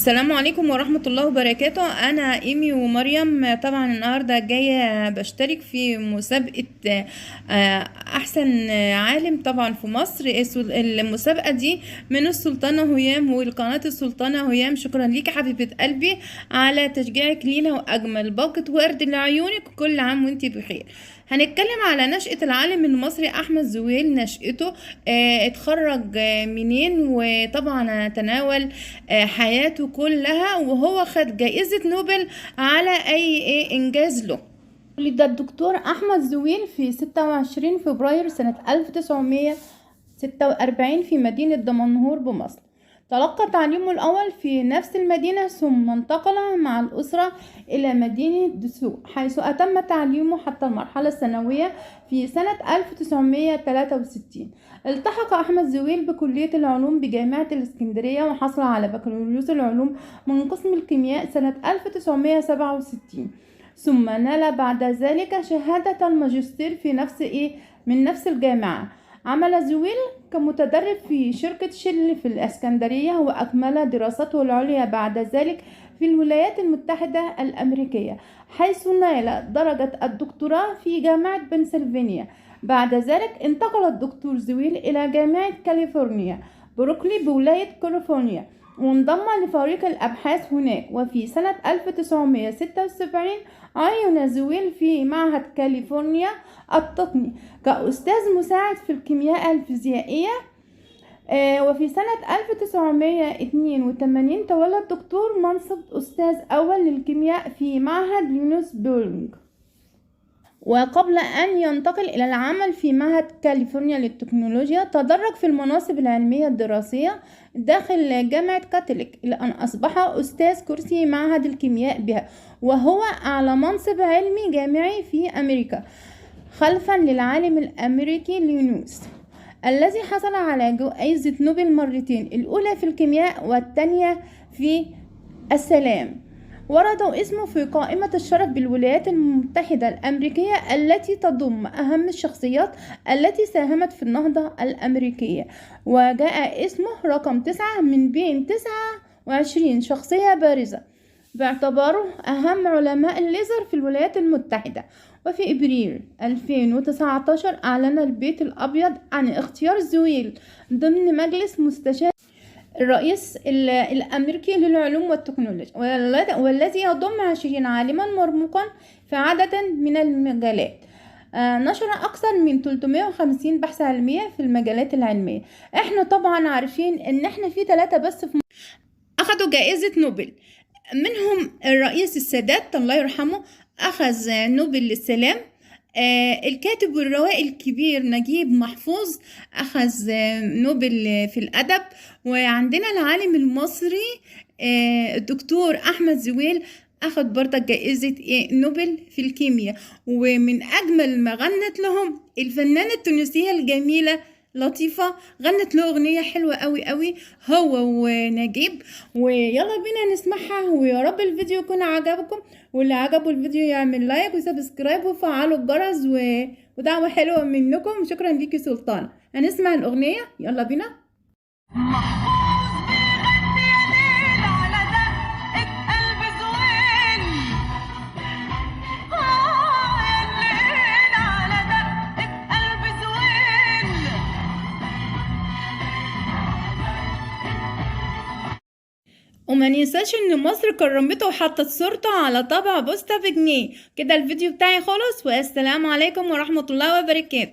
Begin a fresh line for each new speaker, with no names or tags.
السلام عليكم ورحمة الله وبركاته. أنا إيمي ومريم. طبعا النهاردة جاية بشترك في مسابقة أحسن عالم طبعا في مصر. المسابقة دي من السلطانة هيام والقناة السلطانة هيام. شكرا ليك حبيبة قلبي على تشجيعك لينا، وأجمل باقة ورد لعيونك. كل عام وانتي بخير. هنتكلم على نشأة العالم المصري أحمد زويل. نشأته اتخرج منين، وطبعا هنتناول حياته كلها، وهو خد جائزة نوبل على أي إنجاز له. ولد الدكتور أحمد زويل في 26 فبراير سنة 1946 في مدينة دمنهور بمصر. تلقى تعليمه الأول في نفس المدينة، ثم انتقل مع الأسرة إلى مدينة دسوق، حيث أتم تعليمه حتى المرحلة الثانوية في سنة 1963. التحق أحمد زويل بكلية العلوم بجامعة الإسكندرية، وحصل على بكالوريوس العلوم من قسم الكيمياء سنة 1967. ثم نال بعد ذلك شهادة الماجستير من نفس الجامعة. عمل زويل كمتدرب في شركة شل في الإسكندرية، وأكمل دراسته العليا بعد ذلك في الولايات المتحدة الأمريكية، حيث نال درجة الدكتوراه في جامعة بنسلفانيا. بعد ذلك انتقل الدكتور زويل إلى جامعة كاليفورنيا بروكلي بولاية كاليفورنيا، وانضم لفريق الأبحاث هناك. وفي سنة 1976 عين زويل في معهد كاليفورنيا التقني كأستاذ مساعد في الكيمياء الفيزيائية. وفي سنة 1982 تولى الدكتور منصب أستاذ أول للكيمياء في معهد لينوسبورغ. وقبل أن ينتقل إلى العمل في معهد كاليفورنيا للتكنولوجيا، تدرج في المناصب العلمية الدراسية داخل جامعة كاثوليك، إلى أن أصبح أستاذ كرسي معهد الكيمياء بها، وهو أعلى منصب علمي جامعي في أمريكا، خلفا للعالم الأمريكي لينوس، الذي حصل على جائزة نوبل مرتين، الأولى في الكيمياء والثانية في السلام. ورد اسمه في قائمة الشرف بالولايات المتحدة الأمريكية، التي تضم أهم الشخصيات التي ساهمت في النهضة الأمريكية، وجاء اسمه رقم 9 من بين 29 شخصية بارزة، باعتباره أهم علماء الليزر في الولايات المتحدة. وفي إبريل 2019 أعلن البيت الأبيض عن اختيار زويل ضمن مجلس مستشار الرئيس الأمريكي للعلوم والتكنولوجيا، والذي يضم 20 عالما مرموقا في عدد من المجالات. نشر أكثر من 350 بحث علمية في المجالات العلمية. احنا طبعا عارفين ان احنا في 3 بس في أخذوا جائزة نوبل، منهم الرئيس السادات الله يرحمه أخذ نوبل للسلام. الكاتب والروائي الكبير نجيب محفوظ أخذ نوبل في الأدب. وعندنا العالم المصري الدكتور أحمد زويل أخذ برضه جائزة نوبل في الكيمياء. ومن أجمل ما غنت لهم الفنانة التونسية الجميلة لطيفة، غنت له أغنية حلوة قوي قوي هو ونجيب، ويلا بينا نسمعها. ويا رب الفيديو يكون عجبكم، واللي عجبه الفيديو يعمل لايك وسبسكرايب وفعلوا الجرس ودعوة حلوة منكم. شكرا ليكي سلطان. هنسمع الأغنية، يلا بينا. وما ننساش ان مصر كرمته وحطت صورته على طبع بوسطة بجنيه. كده الفيديو بتاعي خلص، والسلام عليكم ورحمة الله وبركاته.